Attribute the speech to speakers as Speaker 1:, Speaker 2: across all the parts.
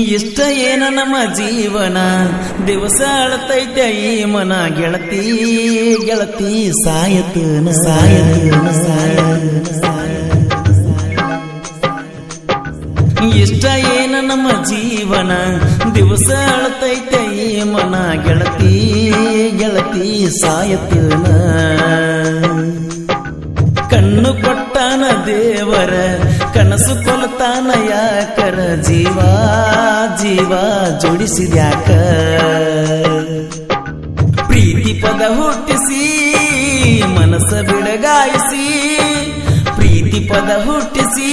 Speaker 1: ಇಷ್ಟ ಏನ ನಮ್ಮ ಜೀವನ ದಿವಸ ಅಳತೈತೆ ಈ ಮನ ಗೆಳತಿ ಗೆಳತಿ ಸಾಯತನ ಸಾಯತನ ಇಷ್ಟ ಏನ ನಮ್ಮ ಜೀವನ ದಿವಸ ಅಳತೈತೆ ಈ ಮನ ಗೆಳತಿ ಗೆಳತಿ ಸಾಯತನ ಕಣ್ಣು ಕೊಟ್ಟಾನ ದೇವರ ಕನಸು ಕೊಲ್ತಾನ ಯಾಕರ ಜೀವ ಜೀವ ಜೋಡಿಸಿದ್ಯಾಕ ಪ್ರೀತಿ ಪದ ಹುಟ್ಟಿಸಿ ಮನಸ್ಸ ಬಿಡಗಾಯಿಸಿ ಪ್ರೀತಿ ಪದ ಹುಟ್ಟಿಸಿ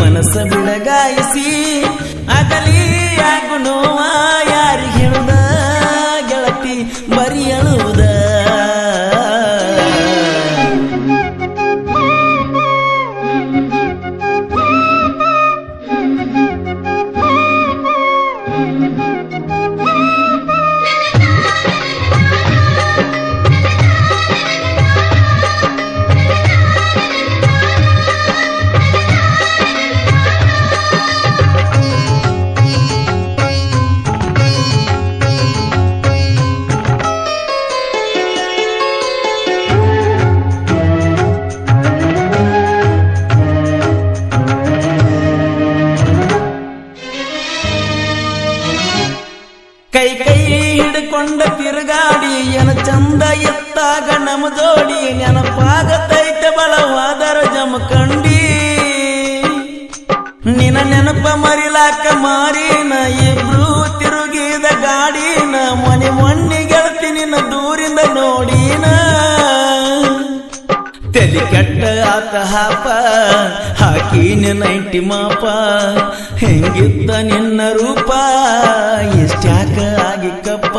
Speaker 1: ಮನಸ್ಸ ಬಿಡಗಾಯಿಸಿ ಆಗಲಿ ಆಗು ನೋವ ಯಾರಿಗೆ ಹೇಳುದ ಗೆಳತಿ ಬರಿ ಅಳುವುದ ಕೈ ಕೈ ಹಿಡ್ಕೊಂಡ ತಿರುಗಾಡಿ ಏನ ಚಂದ ಎತ್ತಾಗ ನಮ ಜೋಡಿ ನೆನಪಾಗತೈತೆ ಬಲವಾದರ ಜಮಕಂಡಿ ನಿನ ನೆನಪ ಮರಿಲಾಕ ಮಾರಿನ ಇಬ್ರು ತಿರುಗಿದ ಗಾಡಿನ ಮನೆ ಮೊನ್ನೆ ಗೆಳತಿ ನಿನ್ನ ದೂರಿಂದ ನೋಡಿನ ತಲೆ ಕೆಟ್ಟ ಆತ ಹಾಪ ಹಾಕಿನ ನೈಂಟಿ ಮಾಪ ಹೆಂಗಿದ್ದ ನಿನ್ನ ರೂಪ ಎಷ್ಟ್ಯಾಕ ಆಗಿಕ್ಕಪ್ಪ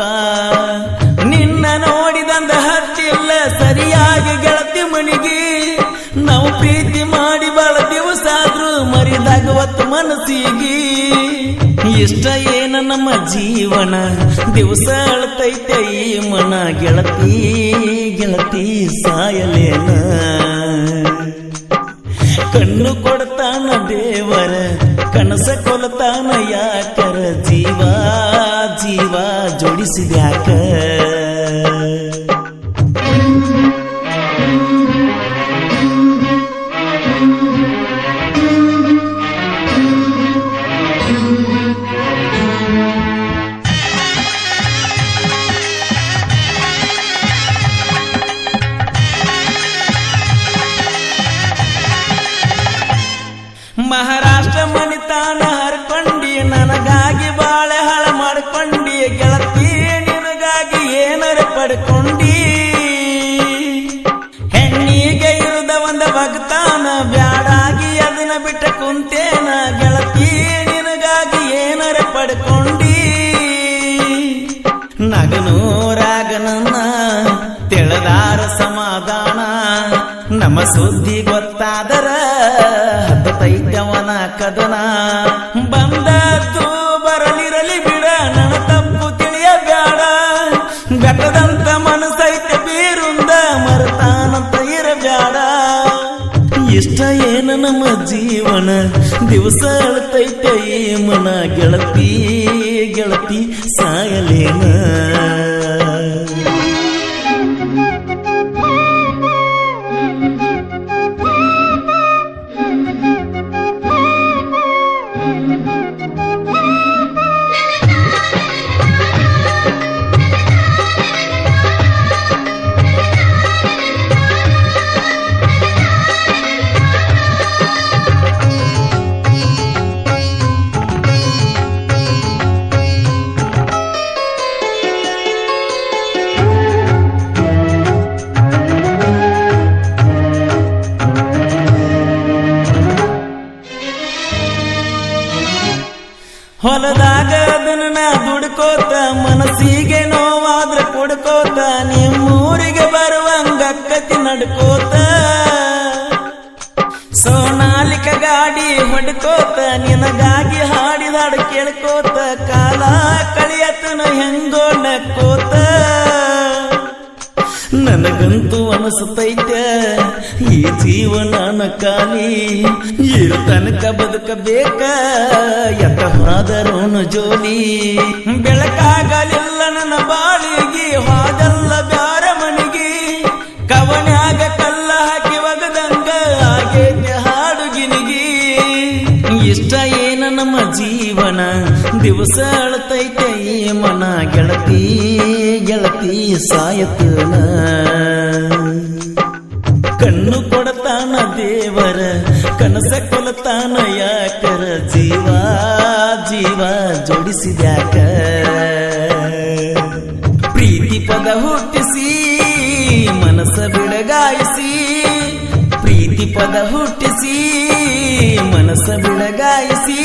Speaker 1: ನಿನ್ನ ನೋಡಿದಂದ ಹತ್ತಿಲ್ಲ ಸರಿಯಾಗಿ ಗೆಳತಿ ಮನಿಗೆ ನಾವು ಪ್ರೀತಿ ಮಾಡಿ ಬಾಳ ದಿವಸ ಆದ್ರೂ ಮರಿದಾಗವತ್ತು ಮನಸ್ಸಿಗೆ ಇಷ್ಟ ಏನ ನಮ್ಮ ಜೀವನ ದಿವಸ ಅಳತೈತೆ ಈ ಮನ ಗೆಳತಿ ಗೆಳತಿ ಸಾಯಲೇನ ಕಣ್ಣು ಕೊಡ್ತಾನ ದೇವರ ಕನಸ ಕೊಲ್ತಾನ ಯಾಕರ ಜೀವ ಜೀವ ಜೋಡಿಸಿದ್ಯಾಕ ಮಹಾರಾಷ್ಟ್ರ ಮನಿತಾನ ಹರ್ಕೊಂಡಿ ನನಗಾಗಿ ಬಾಳೆ ಹಳ ಮಾಡ್ಕೊಂಡಿ ಗೆಳತಿ ನಿನಗಾಗಿ ಏನರ ಪಡ್ಕೊಂಡಿ ಹೆಣ್ಣಿಗೆ ಇರುದ ಒಂದ ಭಕ್ತಾನ ಬ್ಯಾಡಾಗಿ ಅದನ್ನ ಬಿಟ್ಟ ಕುಂತೇನ ಗೆಳತಿ ನಿನಗಾಗಿ ಏನರ ಪಡ್ಕೊಂಡಿ ನಗನೂರಾಗನನ್ನ ತೆಳದಾರ ಸಮಾಧಾನ ನಮ್ಮ ಸುದ್ದಿ ಗೊತ್ತಾದರ ಹತ್ತೈತವನ ಕದನ ಬಂದದ್ದು ಬರಲಿರಲಿ ಬಿಡ ನನ್ನ ತಪ್ಪು ತಿಳಿಯಬೇಡ ಬೆಟ್ಟದಂತ ಮನಸ್ಸೈತೆ ಬೀರುಂದ ಮರತಾನಂತ ಇರಬೇಡ ಇಷ್ಟ ಏನ ನಮ್ಮ ಜೀವನ ದಿವಸ ಅಳತೈತೆ ಈ ಮನ ಗೆಳತಿ ಗೆಳತಿ ಸಾಯಲೇನ ಹೊಲದಾಗ ಅದನ್ನ ದುಡ್ಕೋತ ಮನಸ್ಸಿಗೆ ನೋವಾದ್ರ ಕೊಡ್ಕೋತ ನಿಮ್ಮೂರಿಗೆ ಬರುವಂಗಕ್ಕತಿ ನಡ್ಕೋತ ಸೋನಾಲಿಕ ಗಾಡಿ ಹೊಡ್ಕೋತ ನಿನಗಾಗಿ ಹಾಡಿದ ಹಾಡು ಕೇಳ್ಕೋತ ಕಾಲ ಕಳಿಯತನ ಹೆಂಗೋ ನಕ್ಕೋತ ನನಗಂತೂ ಅನಿಸುತ್ತೈತೆ ಈ ಜೀವನ ಖಾಲಿ ಇರು ತನಕ ಬದುಕಬೇಕ ಎತ್ತವಾದರೋನು ಜೋಲಿ ಬೆಳಕಾಗಲಿಲ್ಲ ನನ್ನ ಬಾಳಿಗೆ ಹಾದಲ್ಲ ಬ್ಯಾರ ಮನಿಗೆ ಕವನ್ಯಾಗ ಕಲ್ಲ ಹಾಕಿ ಒಗದಂಗ ಆಗೇತೆ ಹಾಡುಗಿನಿಗಿ ಇಷ್ಟ ಏನ ನಮ್ಮ ಜೀವನ ದಿವಸ ಅಳತೈತೆ ಈ ಮನ ಗೆಳತಿ ಗೆಳತಿ ಸಾಯತನ ಕಣ್ಣು ಕೊಡತಾನ ದೇವರ ಕನಸ ಕೊಲತಾನ ಯಾಕರ ಜೀವ ಜೀವ ಜೋಡಿಸಿದ್ಯಾಕ ಪ್ರೀತಿ ಪದ ಹುಟ್ಟಿಸಿ ಮನಸ್ಸ ಬಿಡಗಾಯಿಸಿ ಪ್ರೀತಿ ಪದ ಹುಟ್ಟಿಸಿ ಮನಸ್ಸ ಬಿಡಗಾಯಿಸಿ